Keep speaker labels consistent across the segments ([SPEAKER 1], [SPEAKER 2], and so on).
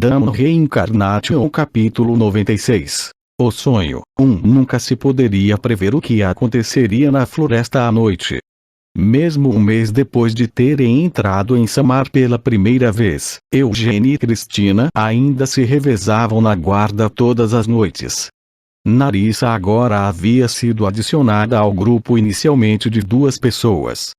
[SPEAKER 1] Random Reincarnation capítulo 96. O sonho. Nunca se poderia prever o que aconteceria na floresta à noite. Mesmo um mês depois de terem entrado em Samar pela primeira vez, Eugênia e Cristina ainda se revezavam na guarda todas as noites. Narissa agora havia sido adicionada ao grupo inicialmente de 2 pessoas.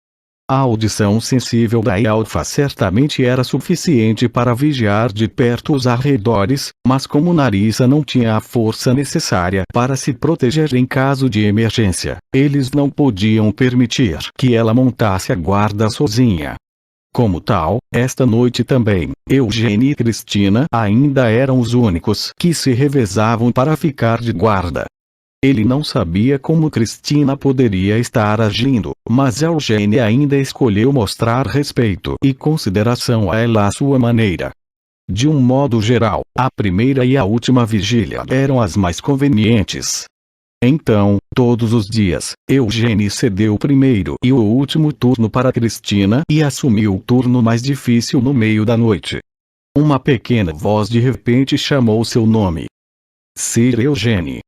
[SPEAKER 1] A audição sensível da Alfa certamente era suficiente para vigiar de perto os arredores, mas como Narissa não tinha a força necessária para se proteger em caso de emergência, eles não podiam permitir que ela montasse a guarda sozinha. Como tal, esta noite também, Eugênia e Cristina ainda eram os únicos que se revezavam para ficar de guarda. Ele não sabia como Cristina poderia estar agindo, mas Eugênia ainda escolheu mostrar respeito e consideração a ela à sua maneira. De um modo geral, a primeira e a última vigília eram as mais convenientes. Então, todos os dias, Eugênia cedeu o primeiro e o último turno para Cristina e assumiu o turno mais difícil no meio da noite. Uma pequena voz de repente chamou seu nome. Sir Eugênia.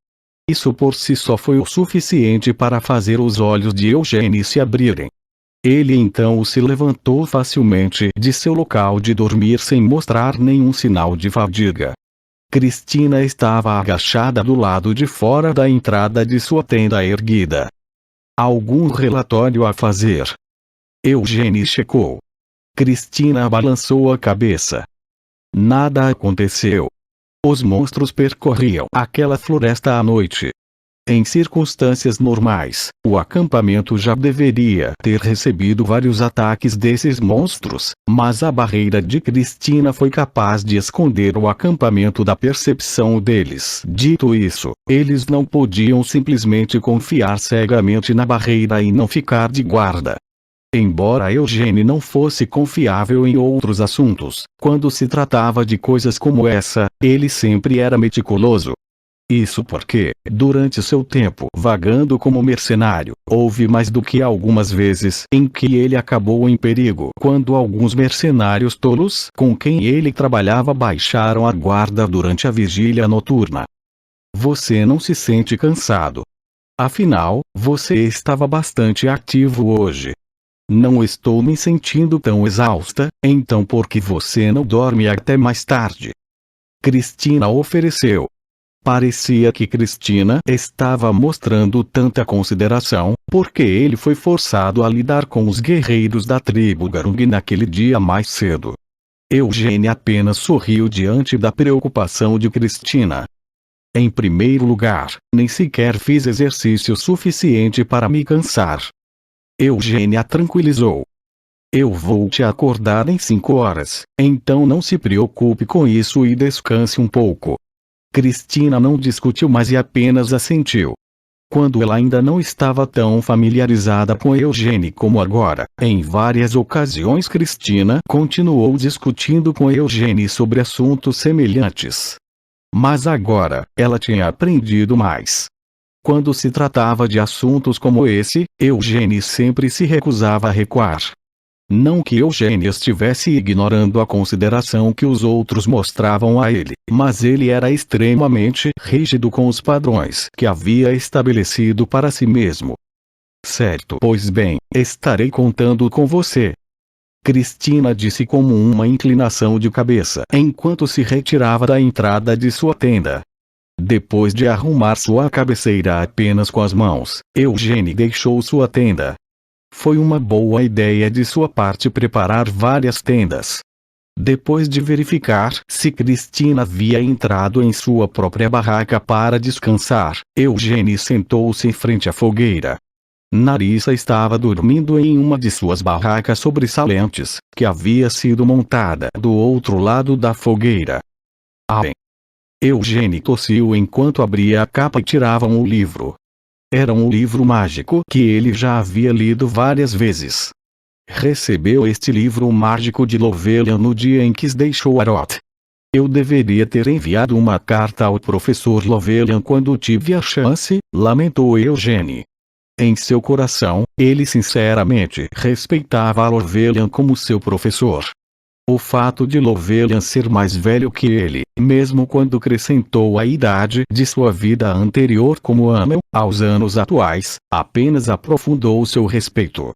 [SPEAKER 1] Isso por si só foi o suficiente para fazer os olhos de Eugênia se abrirem. Ele então se levantou facilmente de seu local de dormir sem mostrar nenhum sinal de fadiga. Cristina estava agachada do lado de fora da entrada de sua tenda erguida. Algum relatório a fazer? Eugênia checou. Cristina balançou a cabeça. Nada aconteceu. Os monstros percorriam aquela floresta à noite. Em circunstâncias normais, o acampamento já deveria ter recebido vários ataques desses monstros, mas a barreira de Cristina foi capaz de esconder o acampamento da percepção deles. Dito isso, eles não podiam simplesmente confiar cegamente na barreira e não ficar de guarda. Embora Eugênia não fosse confiável em outros assuntos, quando se tratava de coisas como essa, ele sempre era meticuloso. Isso porque, durante seu tempo vagando como mercenário, houve mais do que algumas vezes em que ele acabou em perigo quando alguns mercenários tolos com quem ele trabalhava baixaram a guarda durante a vigília noturna. Você não se sente cansado? Afinal, você estava bastante ativo hoje. Não estou me sentindo tão exausta, então por que você não dorme até mais tarde? Cristina ofereceu. Parecia que Cristina estava mostrando tanta consideração, porque ele foi forçado a lidar com os guerreiros da tribo Garung naquele dia mais cedo. Eugênia apenas sorriu diante da preocupação de Cristina. Em primeiro lugar, nem sequer fiz exercício suficiente para me cansar. Eugênia tranquilizou. Eu vou te acordar em 5 horas, então não se preocupe com isso e descanse um pouco. Cristina não discutiu mais e apenas assentiu. Quando ela ainda não estava tão familiarizada com Eugênia como agora, em várias ocasiões Cristina continuou discutindo com Eugênia sobre assuntos semelhantes. Mas agora, ela tinha aprendido mais. Quando se tratava de assuntos como esse, Eugênia sempre se recusava a recuar. Não que Eugênia estivesse ignorando a consideração que os outros mostravam a ele, mas ele era extremamente rígido com os padrões que havia estabelecido para si mesmo. Certo, pois bem, estarei contando com você. Cristina disse como uma inclinação de cabeça enquanto se retirava da entrada de sua tenda. Depois de arrumar sua cabeceira apenas com as mãos, Eugênia deixou sua tenda. Foi uma boa ideia de sua parte preparar várias tendas. Depois de verificar se Cristina havia entrado em sua própria barraca para descansar, Eugênia sentou-se em frente à fogueira. Narissa estava dormindo em uma de suas barracas sobressalentes, que havia sido montada do outro lado da fogueira. Eugênia tossiu enquanto abria a capa e tirava um livro. Era um livro mágico que ele já havia lido várias vezes. Recebeu este livro mágico de Lovelian no dia em que deixou Aroth. Eu deveria ter enviado uma carta ao professor Lovelian quando tive a chance, lamentou Eugênia. Em seu coração, ele sinceramente respeitava a Lovelian como seu professor. O fato de Lovelian ser mais velho que ele, mesmo quando acrescentou a idade de sua vida anterior como Amel aos anos atuais, apenas aprofundou seu respeito.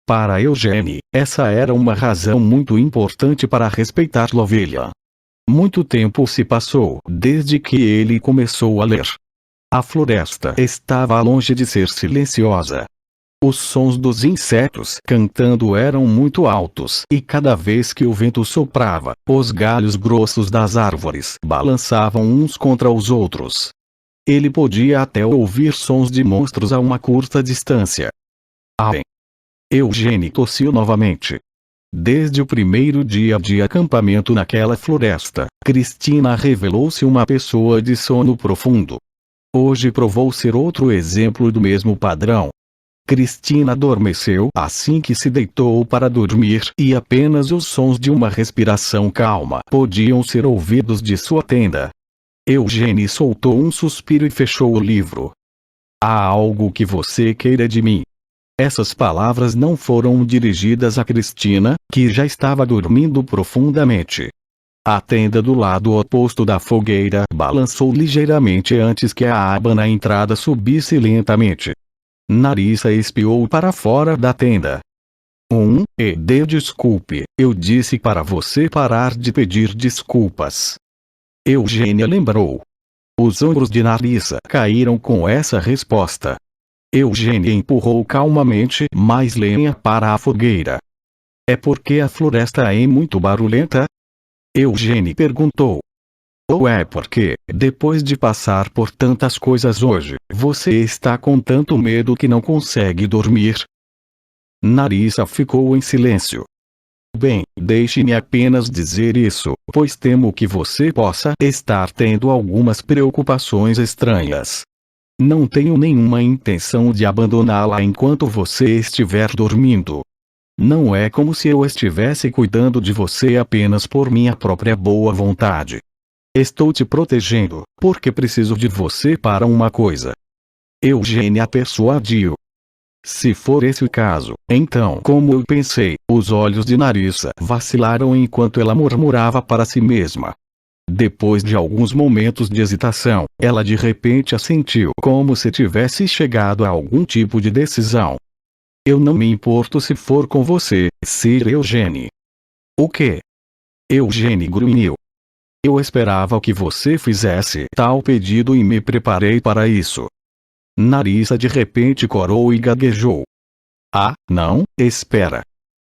[SPEAKER 1] Para Eugene, essa era uma razão muito importante para respeitar Lovelian. Muito tempo se passou desde que ele começou a ler. A floresta estava longe de ser silenciosa. Os sons dos insetos cantando eram muito altos e cada vez que o vento soprava, os galhos grossos das árvores balançavam uns contra os outros. Ele podia até ouvir sons de monstros a uma curta distância. Eugene tossiu novamente. Desde o primeiro dia de acampamento naquela floresta, Cristina revelou-se uma pessoa de sono profundo. Hoje provou ser outro exemplo do mesmo padrão. Cristina adormeceu assim que se deitou para dormir e apenas os sons de uma respiração calma podiam ser ouvidos de sua tenda. Eugene soltou um suspiro e fechou o livro. Há algo que você queira de mim? Essas palavras não foram dirigidas a Cristina, que já estava dormindo profundamente. A tenda do lado oposto da fogueira balançou ligeiramente antes que a aba na entrada subisse lentamente. Narissa espiou para fora da tenda. Desculpe, eu disse para você parar de pedir desculpas. Eugênia lembrou. Os ombros de Narissa caíram com essa resposta. Eugênia empurrou calmamente mais lenha para a fogueira. É porque a floresta é muito barulhenta? Eugênia perguntou. Ou é porque, depois de passar por tantas coisas hoje, você está com tanto medo que não consegue dormir? Narissa ficou em silêncio. Bem, deixe-me apenas dizer isso, pois temo que você possa estar tendo algumas preocupações estranhas. Não tenho nenhuma intenção de abandoná-la enquanto você estiver dormindo. Não é como se eu estivesse cuidando de você apenas por minha própria boa vontade. Estou te protegendo, porque preciso de você para uma coisa. Eugênia persuadiu. Se for esse o caso, então, como eu pensei, os olhos de Narissa vacilaram enquanto ela murmurava para si mesma. Depois de alguns momentos de hesitação, ela de repente assentiu como se tivesse chegado a algum tipo de decisão. Eu não me importo se for com você, Sir Eugene. O quê? Eugene grunhiu. Eu esperava que você fizesse tal pedido e me preparei para isso. Narissa de repente corou e gaguejou. Ah, não, espera.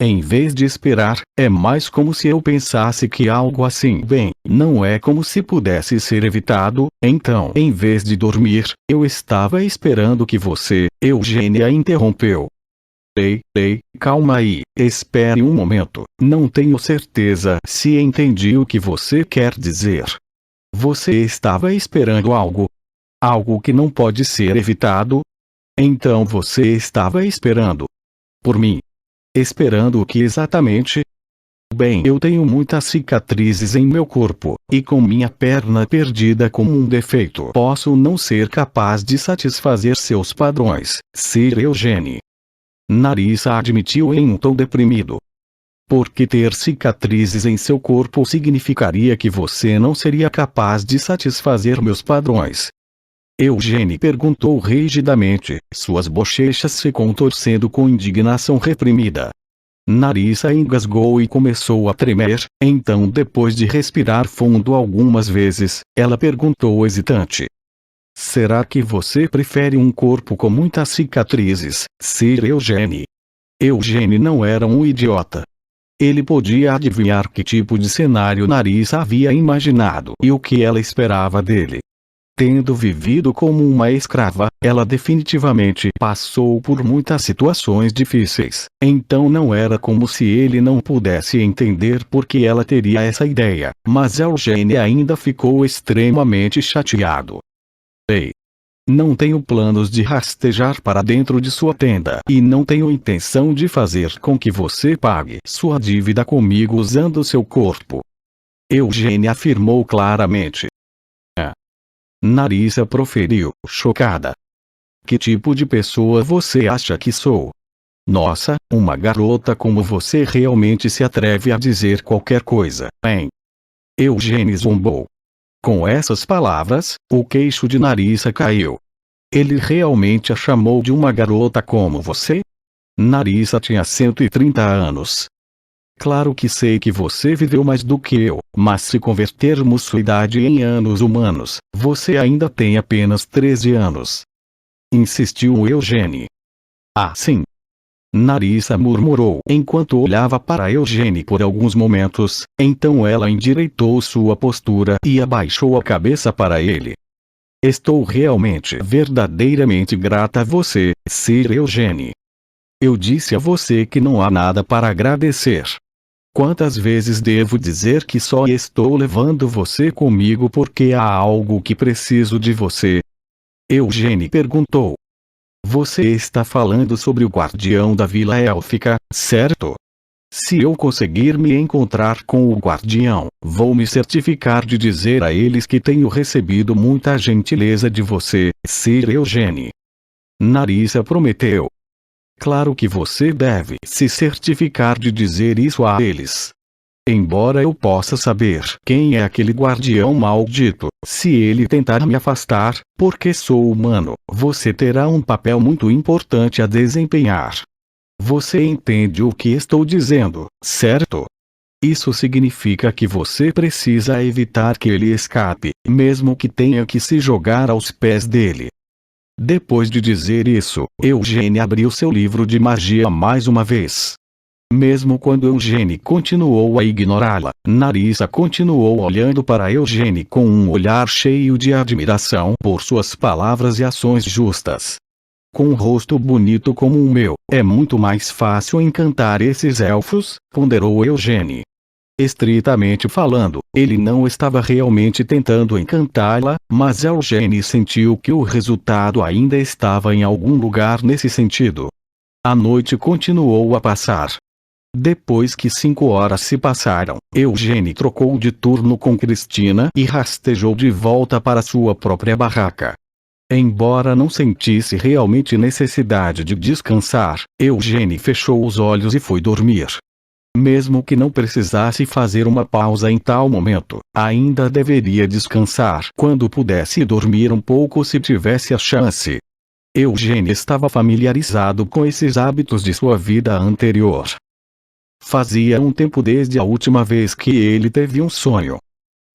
[SPEAKER 1] Em vez de esperar, é mais como se eu pensasse que algo assim, bem, não é como se pudesse ser evitado, então, em vez de dormir, eu estava esperando que você, Eugênia interrompeu. Ei, calma aí, espere um momento, não tenho certeza se entendi o que você quer dizer. Você estava esperando algo? Algo que não pode ser evitado? Então você estava esperando por mim. Esperando o que exatamente? Bem, eu tenho muitas cicatrizes em meu corpo, e com minha perna perdida como um defeito posso não ser capaz de satisfazer seus padrões, Sir Eugene. Narissa admitiu em um tom deprimido. Porque ter cicatrizes em seu corpo significaria que você não seria capaz de satisfazer meus padrões. Eugene perguntou rigidamente, suas bochechas se contorcendo com indignação reprimida. Narissa engasgou e começou a tremer, então depois de respirar fundo algumas vezes, ela perguntou hesitante. Será que você prefere um corpo com muitas cicatrizes, Sir Eugene? Eugene não era um idiota. Ele podia adivinhar que tipo de cenário Narissa havia imaginado e o que ela esperava dele. Tendo vivido como uma escrava, ela definitivamente passou por muitas situações difíceis, então não era como se ele não pudesse entender por que ela teria essa ideia, mas Eugene ainda ficou extremamente chateado. Ei! Não tenho planos de rastejar para dentro de sua tenda e não tenho intenção de fazer com que você pague sua dívida comigo usando seu corpo. Eugene afirmou claramente. Narissa proferiu, chocada. Que tipo de pessoa você acha que sou? Nossa, uma garota como você realmente se atreve a dizer qualquer coisa, hein? Eugênie zombou. Com essas palavras, o queixo de Narissa caiu. Ele realmente a chamou de uma garota como você? Narissa tinha 130 anos. Claro que sei que você viveu mais do que eu, mas se convertermos sua idade em anos humanos, você ainda tem apenas 13 anos. Insistiu Eugênie. Ah, sim. Narissa murmurou enquanto olhava para Eugênie por alguns momentos, então ela endireitou sua postura e abaixou a cabeça para ele. Estou realmente verdadeiramente grata a você, Sir Eugênie. Eu disse a você que não há nada para agradecer. Quantas vezes devo dizer que só estou levando você comigo porque há algo que preciso de você? Eugênie perguntou. Você está falando sobre o guardião da Vila Élfica, certo? Se eu conseguir me encontrar com o guardião, vou me certificar de dizer a eles que tenho recebido muita gentileza de você, Sir Eugênie. Narissa prometeu. Claro que você deve se certificar de dizer isso a eles. Embora eu possa saber quem é aquele guardião maldito, se ele tentar me afastar, porque sou humano, você terá um papel muito importante a desempenhar. Você entende o que estou dizendo, certo? Isso significa que você precisa evitar que ele escape, mesmo que tenha que se jogar aos pés dele. Depois de dizer isso, Eugênie abriu seu livro de magia mais uma vez. Mesmo quando Eugênie continuou a ignorá-la, Narissa continuou olhando para Eugênie com um olhar cheio de admiração por suas palavras e ações justas. Com um rosto bonito como o meu, é muito mais fácil encantar esses elfos, ponderou Eugênie. Estritamente falando, ele não estava realmente tentando encantá-la, mas Eugênie sentiu que o resultado ainda estava em algum lugar nesse sentido. A noite continuou a passar. Depois que 5 horas se passaram, Eugênie trocou de turno com Cristina e rastejou de volta para sua própria barraca. Embora não sentisse realmente necessidade de descansar, Eugênie fechou os olhos e foi dormir. Mesmo que não precisasse fazer uma pausa em tal momento, ainda deveria descansar quando pudesse dormir um pouco se tivesse a chance. Eugênie estava familiarizado com esses hábitos de sua vida anterior. Fazia um tempo desde a última vez que ele teve um sonho.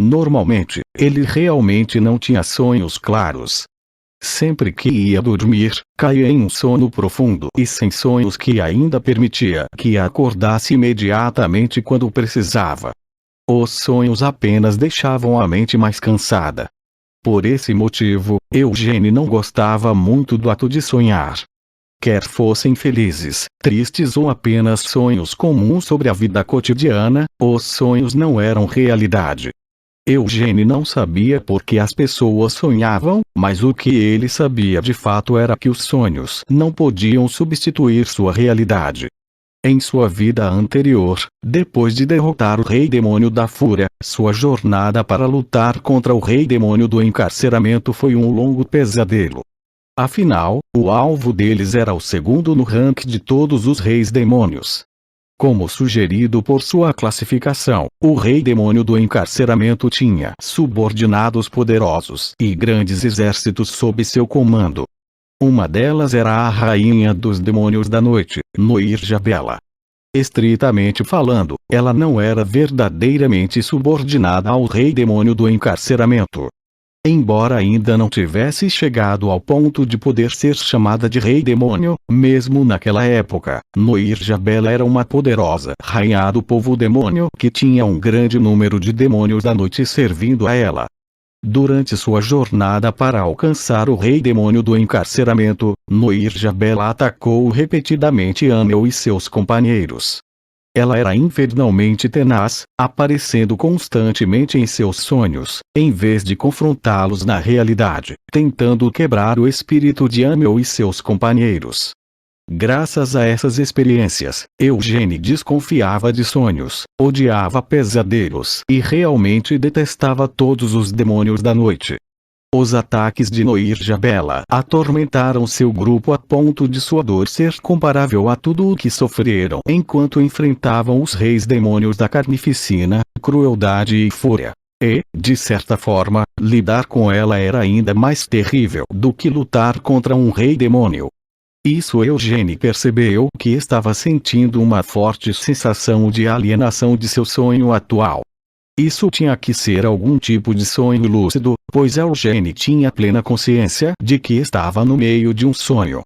[SPEAKER 1] Normalmente, ele realmente não tinha sonhos claros. Sempre que ia dormir, caía em um sono profundo e sem sonhos que ainda permitia que acordasse imediatamente quando precisava. Os sonhos apenas deixavam a mente mais cansada. Por esse motivo, Eugênie não gostava muito do ato de sonhar. Quer fossem felizes, tristes ou apenas sonhos comuns sobre a vida cotidiana, os sonhos não eram realidade. Eugênie não sabia por que as pessoas sonhavam, mas o que ele sabia de fato era que os sonhos não podiam substituir sua realidade. Em sua vida anterior, depois de derrotar o Rei Demônio da Fúria, sua jornada para lutar contra o Rei Demônio do Encarceramento foi um longo pesadelo. Afinal, o alvo deles era o segundo no ranking de todos os Reis Demônios. Como sugerido por sua classificação, o Rei Demônio do Encarceramento tinha subordinados poderosos e grandes exércitos sob seu comando. Uma delas era a Rainha dos Demônios da Noite, Noirjabela. Estritamente falando, ela não era verdadeiramente subordinada ao Rei Demônio do Encarceramento. Embora ainda não tivesse chegado ao ponto de poder ser chamada de Rei Demônio, mesmo naquela época, Noirjabela era uma poderosa rainha do povo demônio que tinha um grande número de demônios da noite servindo a ela. Durante sua jornada para alcançar o Rei Demônio do Encarceramento, Noirjabela atacou repetidamente Amel e seus companheiros. Ela era infernalmente tenaz, aparecendo constantemente em seus sonhos, em vez de confrontá-los na realidade, tentando quebrar o espírito de Amel e seus companheiros. Graças a essas experiências, Eugênie desconfiava de sonhos, odiava pesadelos e realmente detestava todos os demônios da noite. Os ataques de Noirjabela atormentaram seu grupo a ponto de sua dor ser comparável a tudo o que sofreram enquanto enfrentavam os reis demônios da carnificina, crueldade e fúria. E, de certa forma, lidar com ela era ainda mais terrível do que lutar contra um rei demônio. Isso Eugênie percebeu que estava sentindo uma forte sensação de alienação de seu sonho atual. Isso tinha que ser algum tipo de sonho lúcido, pois Eugênie tinha plena consciência de que estava no meio de um sonho.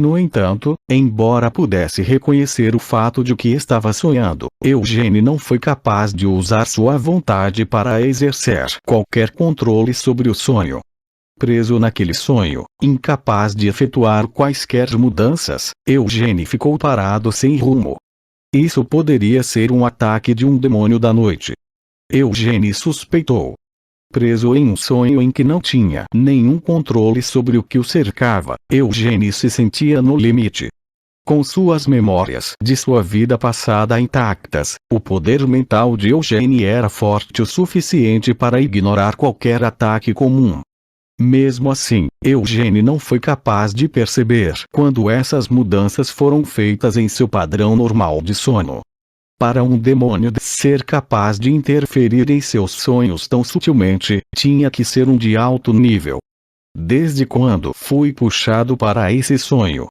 [SPEAKER 1] No entanto, embora pudesse reconhecer o fato de que estava sonhando, Eugênie não foi capaz de usar sua vontade para exercer qualquer controle sobre o sonho. Preso naquele sonho, incapaz de efetuar quaisquer mudanças, Eugênie ficou parado sem rumo. Isso poderia ser um ataque de um demônio da noite. Eugênie suspeitou. Preso em um sonho em que não tinha nenhum controle sobre o que o cercava, Eugênie se sentia no limite. Com suas memórias de sua vida passada intactas, o poder mental de Eugênie era forte o suficiente para ignorar qualquer ataque comum. Mesmo assim, Eugênie não foi capaz de perceber quando essas mudanças foram feitas em seu padrão normal de sono. Para um demônio ser capaz de interferir em seus sonhos tão sutilmente, tinha que ser um de alto nível. Desde quando fui puxado para esse sonho?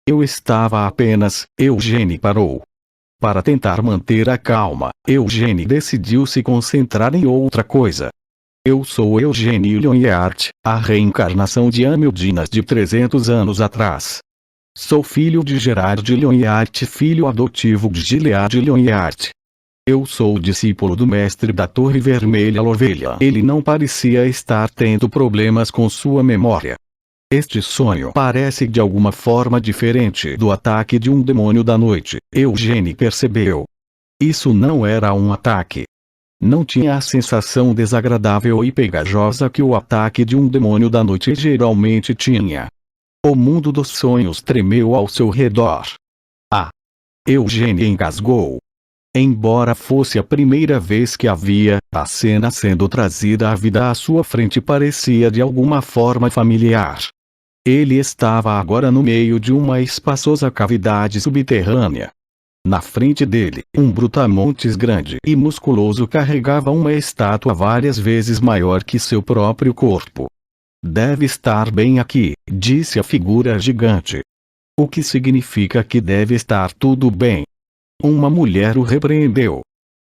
[SPEAKER 1] Eu estava apenas. Eugênie parou. Para tentar manter a calma, Eugênie decidiu se concentrar em outra coisa. Eu sou Eugênie Lyonheart, a reencarnação de Ameldinas de 300 anos atrás. Sou filho de Gerard Lyonheart, filho adotivo de Gilead Lyonheart. Eu sou o discípulo do mestre da Torre Vermelha Lovelha. Ele não parecia estar tendo problemas com sua memória. Este sonho parece de alguma forma diferente do ataque de um demônio da noite, Eugênie percebeu. Isso não era um ataque. Não tinha a sensação desagradável e pegajosa que o ataque de um demônio da noite geralmente tinha. O mundo dos sonhos tremeu ao seu redor. Ah! Eugênie engasgou. Embora fosse a primeira vez que a via, a cena sendo trazida à vida à sua frente parecia de alguma forma familiar. Ele estava agora no meio de uma espaçosa cavidade subterrânea. Na frente dele, um brutamontes grande e musculoso carregava uma estátua várias vezes maior que seu próprio corpo. Deve estar bem aqui, disse a figura gigante. O que significa que deve estar tudo bem. Uma mulher o repreendeu.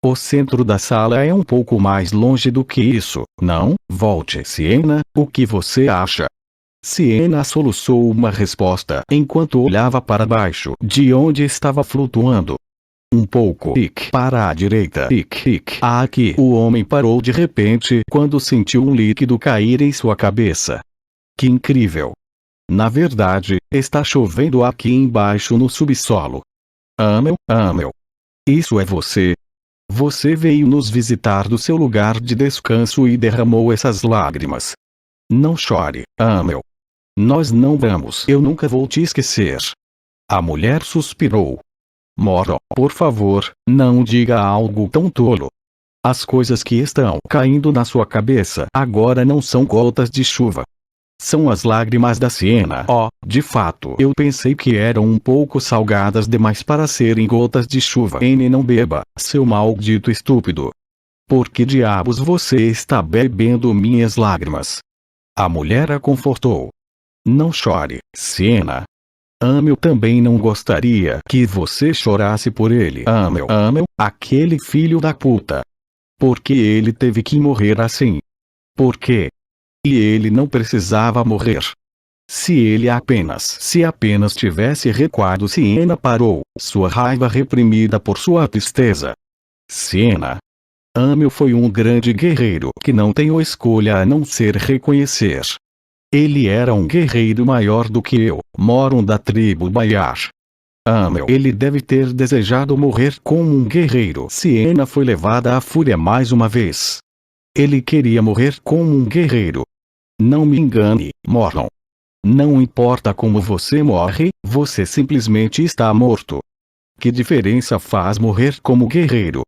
[SPEAKER 1] O centro da sala é um pouco mais longe do que isso, não? Volte, Siena, o que você acha? Siena soluçou uma resposta enquanto olhava para baixo de onde estava flutuando. Um pouco para a direita. Aqui. O homem parou de repente quando sentiu um líquido cair em sua cabeça. Que incrível! Na verdade, está chovendo aqui embaixo no subsolo. Amel. Isso é você? Você veio nos visitar do seu lugar de descanso e derramou essas lágrimas. Não chore, Amel. Nós não vamos. Eu nunca vou te esquecer. A mulher suspirou. Moro, por favor, não diga algo tão tolo. As coisas que estão caindo na sua cabeça agora não são gotas de chuva. São as lágrimas da Siena. Oh, de fato, eu pensei que eram um pouco salgadas demais para serem gotas de chuva. Não beba, seu maldito estúpido. Por que diabos você está bebendo minhas lágrimas? A mulher a confortou. Não chore, Siena. Amel também não gostaria que você chorasse por ele. Amel, aquele filho da puta. Por que ele teve que morrer assim? Por quê? E ele não precisava morrer. Se apenas tivesse recuado. Siena parou, sua raiva reprimida por sua tristeza. Siena. Amel foi um grande guerreiro que não tem escolha a não ser reconhecer. Ele era um guerreiro maior do que eu, Moron da tribo Bayar. Amel. Ele deve ter desejado morrer como um guerreiro. Siena foi levada à fúria mais uma vez. Ele queria morrer como um guerreiro. Não me engane, Moron. Não importa como você morre, você simplesmente está morto. Que diferença faz morrer como guerreiro?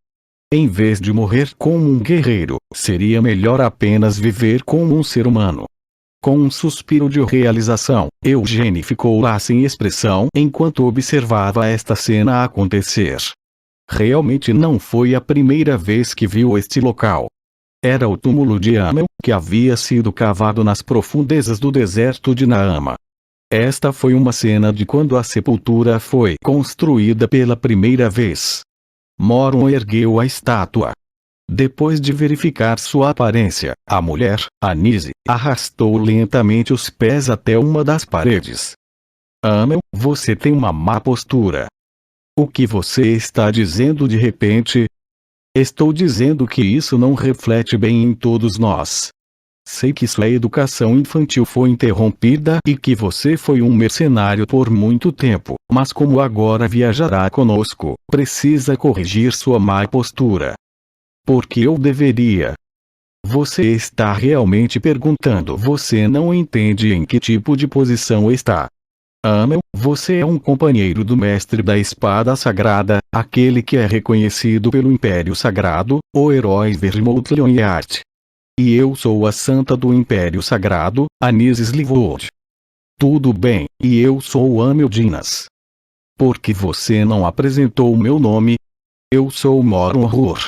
[SPEAKER 1] Em vez de morrer como um guerreiro, seria melhor apenas viver como um ser humano. Com um suspiro de realização, Eugênie ficou lá sem expressão enquanto observava esta cena acontecer. Realmente não foi a primeira vez que viu este local. Era o túmulo de Amel, que havia sido cavado nas profundezas do deserto de Naama. Esta foi uma cena de quando a sepultura foi construída pela primeira vez. Moron ergueu a estátua. Depois de verificar sua aparência, a mulher, Anise, arrastou lentamente os pés até uma das paredes. Amel, você tem uma má postura. O que você está dizendo de repente? Estou dizendo que isso não reflete bem em todos nós. Sei que sua educação infantil foi interrompida e que você foi um mercenário por muito tempo, mas como agora viajará conosco, precisa corrigir sua má postura. Por que eu deveria? Você está realmente perguntando. Você não entende em que tipo de posição está. Amel, você é um companheiro do mestre da espada sagrada, aquele que é reconhecido pelo Império Sagrado, o herói Vermouth Leonyard. E eu sou a santa do Império Sagrado, Anise Slivold. Tudo bem, e eu sou Amel Dinas. Por que você não apresentou o meu nome? Eu sou Moron Hur.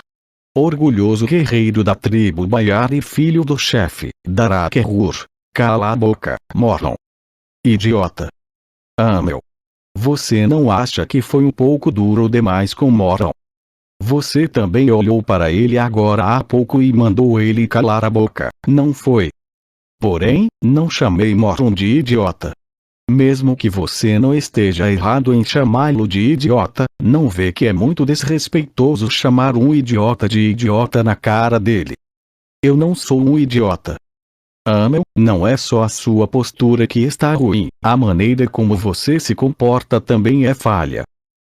[SPEAKER 1] Orgulhoso guerreiro da tribo Bayar e filho do chefe, Darak Hur. Cala a boca, Moron. Idiota. Amel. Você não acha que foi um pouco duro demais com Moron? Você também olhou para ele agora há pouco e mandou ele calar a boca, não foi? Porém, não chamei Moron de idiota. Mesmo que você não esteja errado em chamá-lo de idiota, não vê que é muito desrespeitoso chamar um idiota de idiota na cara dele. Eu não sou um idiota. Amel, não é só a sua postura que está ruim, a maneira como você se comporta também é falha.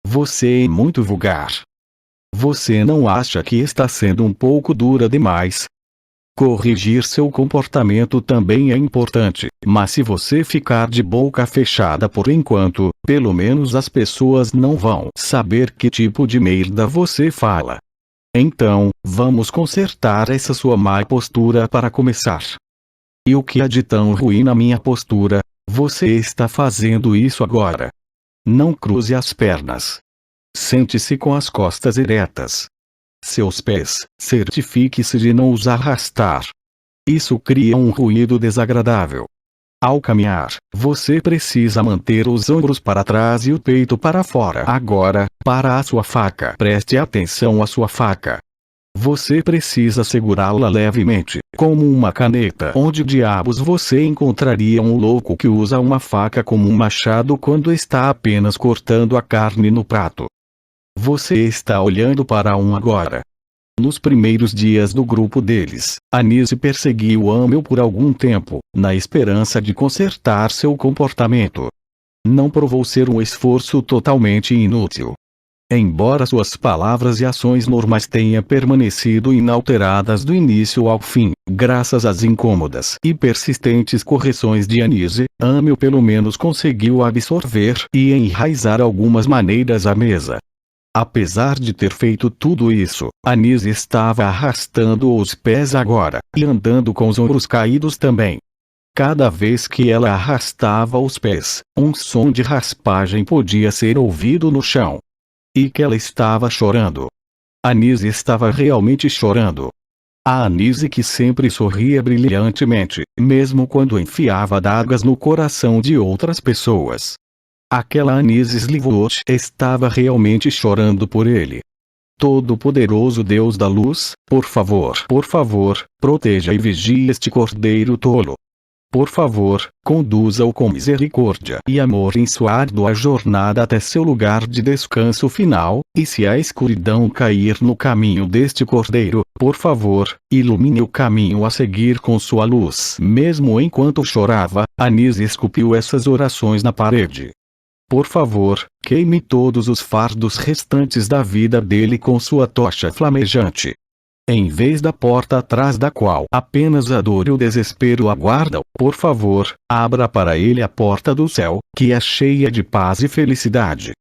[SPEAKER 1] Você é muito vulgar. Você não acha que está sendo um pouco dura demais? Corrigir seu comportamento também é importante, mas se você ficar de boca fechada por enquanto, pelo menos as pessoas não vão saber que tipo de merda você fala. Então, vamos consertar essa sua má postura para começar. E o que há de tão ruim na minha postura? Você está fazendo isso agora. Não cruze as pernas. Sente-se com as costas eretas. Seus pés, certifique-se de não os arrastar. Isso cria um ruído desagradável. Ao caminhar, você precisa manter os ombros para trás e o peito para fora. Agora, para a sua faca. Preste atenção à sua faca. Você precisa segurá-la levemente, como uma caneta. Onde diabos você encontraria um louco que usa uma faca como um machado quando está apenas cortando a carne no prato? Você está olhando para um agora. Nos primeiros dias do grupo deles, Anise perseguiu Amel por algum tempo, na esperança de consertar seu comportamento. Não provou ser um esforço totalmente inútil. Embora suas palavras e ações normais tenham permanecido inalteradas do início ao fim, graças às incômodas e persistentes correções de Anise, Amel pelo menos conseguiu absorver e enraizar algumas maneiras à mesa. Apesar de ter feito tudo isso, Anise estava arrastando os pés agora, e andando com os ombros caídos também. Cada vez que ela arrastava os pés, um som de raspagem podia ser ouvido no chão. E que ela estava chorando. Anise estava realmente chorando. A Anise que sempre sorria brilhantemente, mesmo quando enfiava adagas no coração de outras pessoas. Aquela Anise Slivold estava realmente chorando por ele. Todo-Poderoso Deus da Luz, por favor, proteja e vigie este cordeiro tolo. Por favor, conduza-o com misericórdia e amor em sua árdua jornada até seu lugar de descanso final, e se a escuridão cair no caminho deste cordeiro, por favor, ilumine o caminho a seguir com sua luz. Mesmo enquanto chorava, Anise esculpiu essas orações na parede. Por favor, queime todos os fardos restantes da vida dele com sua tocha flamejante. Em vez da porta atrás da qual apenas a dor e o desespero aguardam, por favor, abra para ele a porta do céu, que é cheia de paz e felicidade.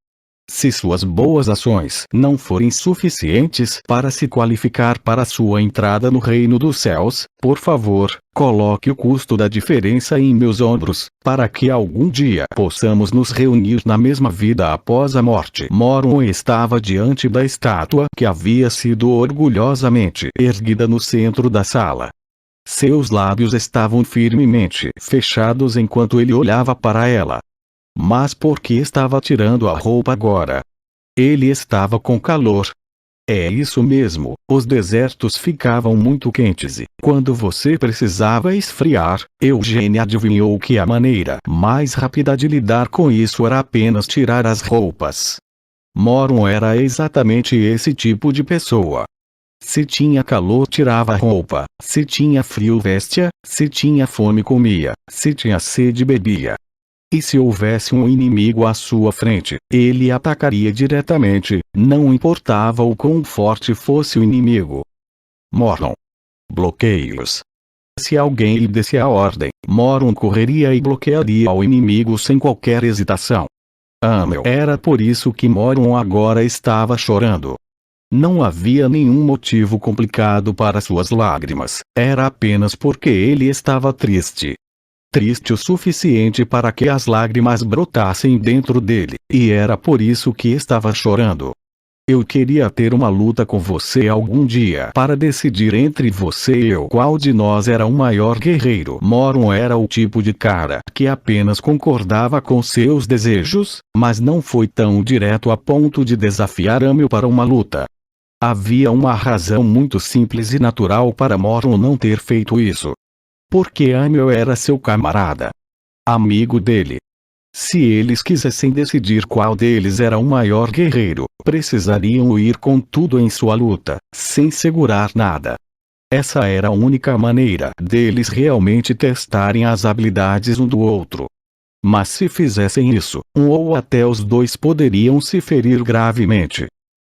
[SPEAKER 1] Se suas boas ações não forem suficientes para se qualificar para sua entrada no reino dos céus, por favor, coloque o custo da diferença em meus ombros, para que algum dia possamos nos reunir na mesma vida após a morte. Mormon estava diante da estátua que havia sido orgulhosamente erguida no centro da sala. Seus lábios estavam firmemente fechados enquanto ele olhava para ela. Mas por que estava tirando a roupa agora? Ele estava com calor. É isso mesmo, os desertos ficavam muito quentes e, quando você precisava esfriar, Eugênia adivinhou que a maneira mais rápida de lidar com isso era apenas tirar as roupas. Mormon era exatamente esse tipo de pessoa. Se tinha calor tirava a roupa, se tinha frio vestia, se tinha fome comia, se tinha sede bebia. E se houvesse um inimigo à sua frente, ele atacaria diretamente, não importava o quão forte fosse o inimigo. Mormon. Bloqueios. Se alguém lhe desse a ordem, Mormon correria e bloquearia o inimigo sem qualquer hesitação. Amel. Era por isso que Mormon agora estava chorando. Não havia nenhum motivo complicado para suas lágrimas, era apenas porque ele estava triste. Triste o suficiente para que as lágrimas brotassem dentro dele, e era por isso que estava chorando. Eu queria ter uma luta com você algum dia para decidir entre você e eu qual de nós era o maior guerreiro. Mormon era o tipo de cara que apenas concordava com seus desejos, mas não foi tão direto a ponto de desafiar Amel para uma luta. Havia uma razão muito simples e natural para Mormon não ter feito isso. Porque Amel era seu camarada. Amigo dele. Se eles quisessem decidir qual deles era o maior guerreiro, precisariam ir com tudo em sua luta, sem segurar nada. Essa era a única maneira deles realmente testarem as habilidades um do outro. Mas se fizessem isso, um ou até os dois poderiam se ferir gravemente.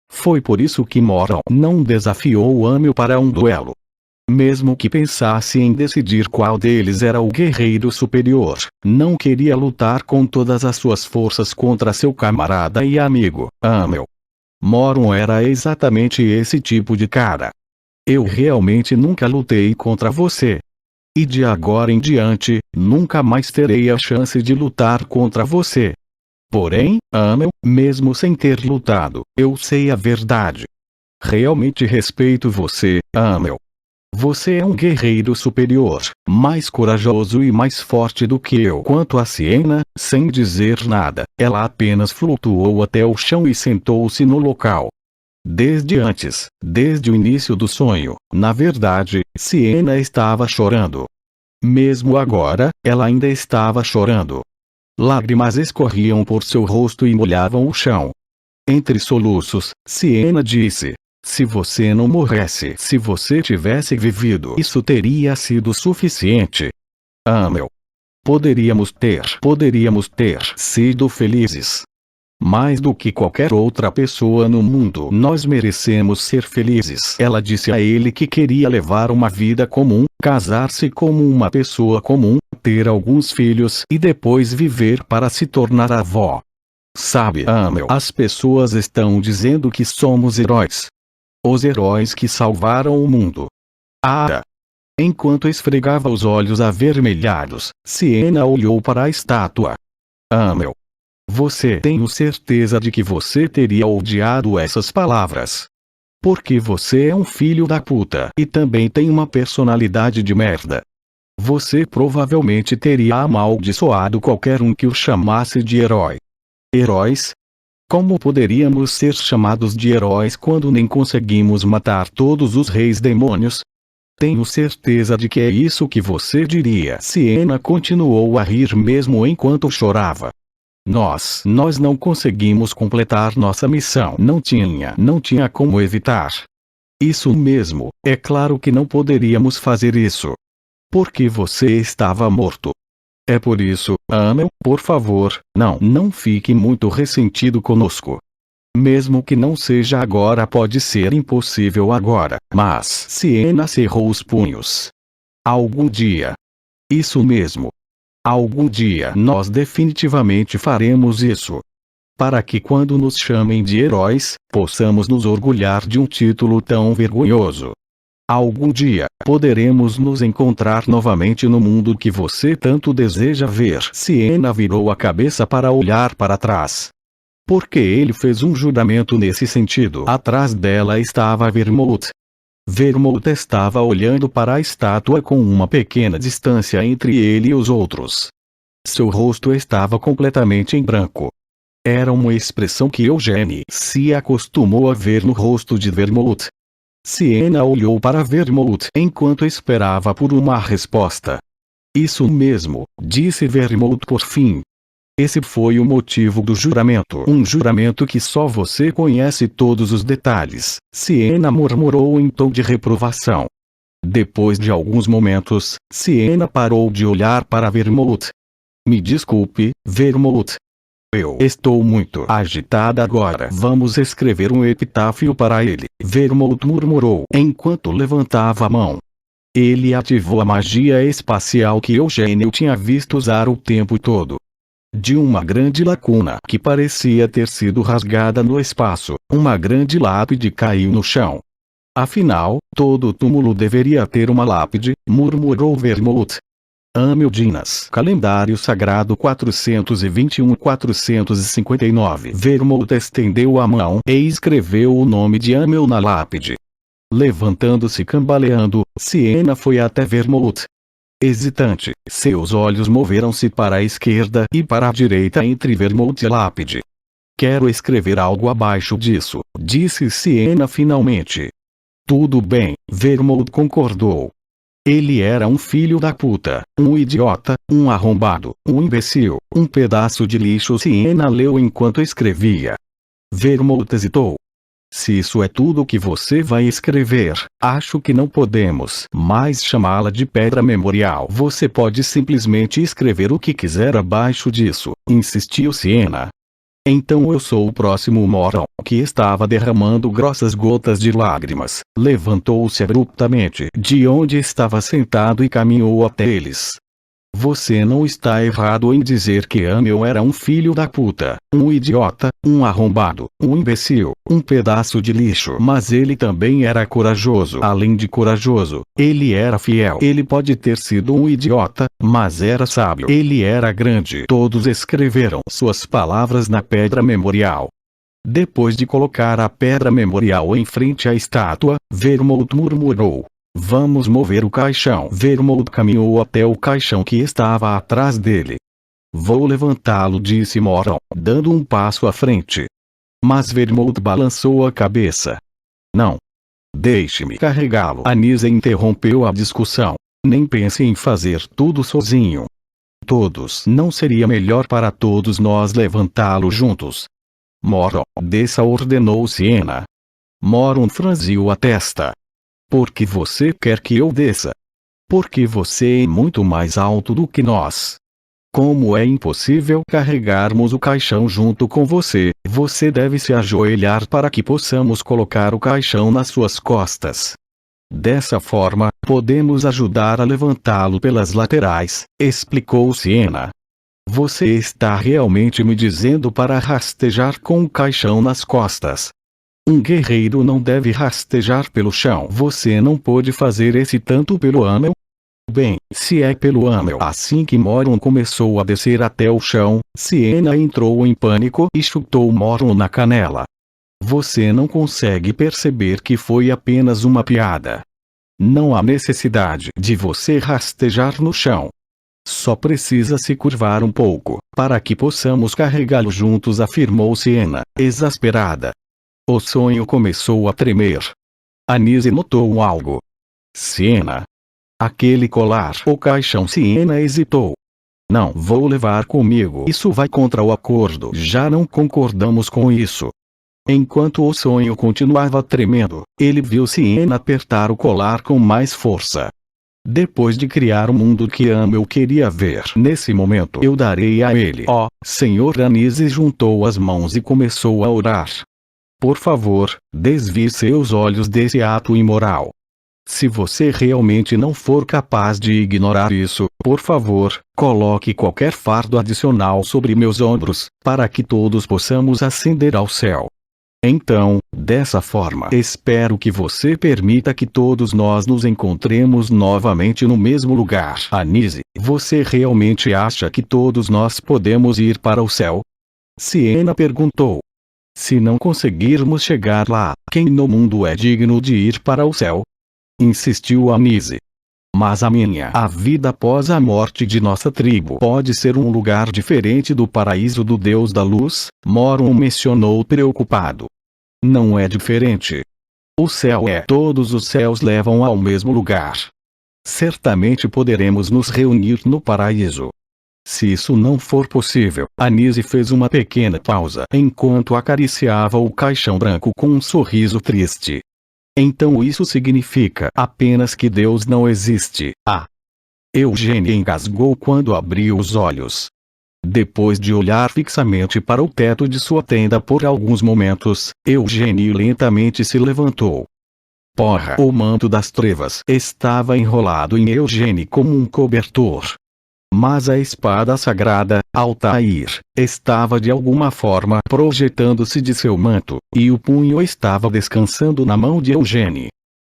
[SPEAKER 1] Foi por isso que Mormon não desafiou Amel para um duelo. Mesmo que pensasse em decidir qual deles era o guerreiro superior, não queria lutar com todas as suas forças contra seu camarada e amigo, Amel. Mormon era exatamente esse tipo de cara. Eu realmente nunca lutei contra você. E de agora em diante, nunca mais terei a chance de lutar contra você. Porém, Amel, mesmo sem ter lutado, eu sei a verdade. Realmente respeito você, Amel. Você é um guerreiro superior, mais corajoso e mais forte do que eu. Quanto a Sienna, sem dizer nada, ela apenas flutuou até o chão e sentou-se no local. Desde o início do sonho, na verdade, Sienna estava chorando. Mesmo agora, ela ainda estava chorando. Lágrimas escorriam por seu rosto e molhavam o chão. Entre soluços, Sienna disse: se você não morresse, se você tivesse vivido, isso teria sido suficiente. Amel. Poderíamos ter sido felizes. Mais do que qualquer outra pessoa no mundo, nós merecemos ser felizes. Ela disse a ele que queria levar uma vida comum, casar-se como uma pessoa comum, ter alguns filhos e depois viver para se tornar avó. Sabe, Amel, as pessoas estão dizendo que somos heróis. Os heróis que salvaram o mundo. Ah! Enquanto esfregava os olhos avermelhados, Sienna olhou para a estátua. Amel. Tenho certeza de que você teria odiado essas palavras. Porque você é um filho da puta e também tem uma personalidade de merda. Você provavelmente teria amaldiçoado qualquer um que o chamasse de herói. Heróis? Como poderíamos ser chamados de heróis quando nem conseguimos matar todos os reis demônios? Tenho certeza de que é isso que você diria. Sienna continuou a rir mesmo enquanto chorava. Nós não conseguimos completar nossa missão. Não tinha como evitar. Isso mesmo, é claro que não poderíamos fazer isso. Porque você estava morto. É por isso, Amel, por favor, não fique muito ressentido conosco. Mesmo que não seja agora, pode ser impossível agora, mas Sienna cerrou os punhos. Algum dia. Isso mesmo. Algum dia nós definitivamente faremos isso. para que quando nos chamem de heróis, possamos nos orgulhar de um título tão vergonhoso. Algum dia, poderemos nos encontrar novamente no mundo que você tanto deseja ver. Siena virou a cabeça para olhar para trás. Porque ele fez um juramento nesse sentido. Atrás dela estava Vermouth. Vermouth estava olhando para a estátua com uma pequena distância entre ele e os outros. Seu rosto estava completamente em branco. Era uma expressão que Eugênie se acostumou a ver no rosto de Vermouth. Siena olhou para Vermouth enquanto esperava por uma resposta. Isso mesmo, disse Vermouth por fim. Esse foi o motivo do juramento. Um juramento que só você conhece todos os detalhes, Siena murmurou em tom de reprovação. Depois de alguns momentos, Siena parou de olhar para Vermouth. Me desculpe, Vermouth. Eu estou muito agitada agora. Vamos escrever um epitáfio para ele, Vermouth murmurou enquanto levantava a mão. Ele ativou a magia espacial que Eugênie tinha visto usar o tempo todo. De uma grande lacuna que parecia ter sido rasgada no espaço, uma grande lápide caiu no chão. Afinal, todo túmulo deveria ter uma lápide, murmurou Vermouth. Amildinas. Calendário Sagrado 421-459. Vermouth estendeu a mão e escreveu o nome de Amel na lápide. Levantando-se cambaleando, Siena foi até Vermouth. Hesitante, seus olhos moveram-se para a esquerda e para a direita entre Vermouth e a lápide. Quero escrever algo abaixo disso, disse Siena finalmente. Tudo bem, Vermouth concordou. Ele era um filho da puta, um idiota, um arrombado, um imbecil, um pedaço de lixo. Siena leu enquanto escrevia. Vermouth hesitou. Se isso é tudo que você vai escrever, acho que não podemos mais chamá-la de pedra memorial. Você pode simplesmente escrever o que quiser abaixo disso, insistiu Siena. Então eu sou o próximo Moron, que estava derramando grossas gotas de lágrimas. Levantou-se abruptamente de onde estava sentado e caminhou até eles. Você não está errado em dizer que Amel era um filho da puta, um idiota, um arrombado, um imbecil, um pedaço de lixo. Mas ele também era corajoso. Além de corajoso, ele era fiel. Ele pode ter sido um idiota, mas era sábio. Ele era grande. Todos escreveram suas palavras na pedra memorial. Depois de colocar a pedra memorial em frente à estátua, Vermouth murmurou. Vamos mover o caixão. Vermouth caminhou até o caixão que estava atrás dele. Vou levantá-lo, disse Moron, dando um passo à frente. Mas Vermouth balançou a cabeça. Não. Deixe-me carregá-lo. Anise interrompeu a discussão. Nem pense em fazer tudo sozinho. Todos. Não seria melhor para todos nós levantá-lo juntos? Moron, desça, ordenou Siena. Moron franziu a testa. Por que você quer que eu desça? Porque você é muito mais alto do que nós. Como é impossível carregarmos o caixão junto com você, você deve se ajoelhar para que possamos colocar o caixão nas suas costas. Dessa forma, podemos ajudar a levantá-lo pelas laterais, explicou Siena. Você está realmente me dizendo para rastejar com o caixão nas costas? Um guerreiro não deve rastejar pelo chão. Você não pode fazer esse tanto pelo Amel? Bem, se é pelo Amel. Assim que Moron começou a descer até o chão, Siena entrou em pânico e chutou Moron na canela. Você não consegue perceber que foi apenas uma piada. Não há necessidade de você rastejar no chão. Só precisa se curvar um pouco, para que possamos carregá-lo juntos, afirmou Siena, exasperada. O sonho começou a tremer. Anise notou algo. Siena. Aquele colar. O caixão. Siena hesitou. Não vou levar comigo. Isso vai contra o acordo. Já não concordamos com isso. Enquanto o sonho continuava tremendo, ele viu Siena apertar o colar com mais força. Depois de criar o mundo que Amel queria ver, nesse momento eu darei a ele. Ó, Senhor. Anise juntou as mãos e começou a orar. Por favor, desvie seus olhos desse ato imoral. Se você realmente não for capaz de ignorar isso, por favor, coloque qualquer fardo adicional sobre meus ombros, para que todos possamos ascender ao céu. Então, dessa forma, espero que você permita que todos nós nos encontremos novamente no mesmo lugar. Anise, você realmente acha que todos nós podemos ir para o céu? Siena perguntou. Se não conseguirmos chegar lá, quem no mundo é digno de ir para o céu? Insistiu Anise. Mas a vida após a morte de nossa tribo pode ser um lugar diferente do paraíso do Deus da Luz, Morun mencionou preocupado. Não é diferente. O céu é. Todos os céus levam ao mesmo lugar. Certamente poderemos nos reunir no paraíso. Se isso não for possível, Anise fez uma pequena pausa enquanto acariciava o caixão branco com um sorriso triste. Então isso significa apenas que Deus não existe. Eugênie engasgou quando abriu os olhos. Depois de olhar fixamente para o teto de sua tenda por alguns momentos, Eugênie lentamente se levantou. Porra! O manto das trevas estava enrolado em Eugênie como um cobertor. Mas a espada sagrada, Altair, estava de alguma forma projetando-se de seu manto, e o punho estava descansando na mão de Eugênie.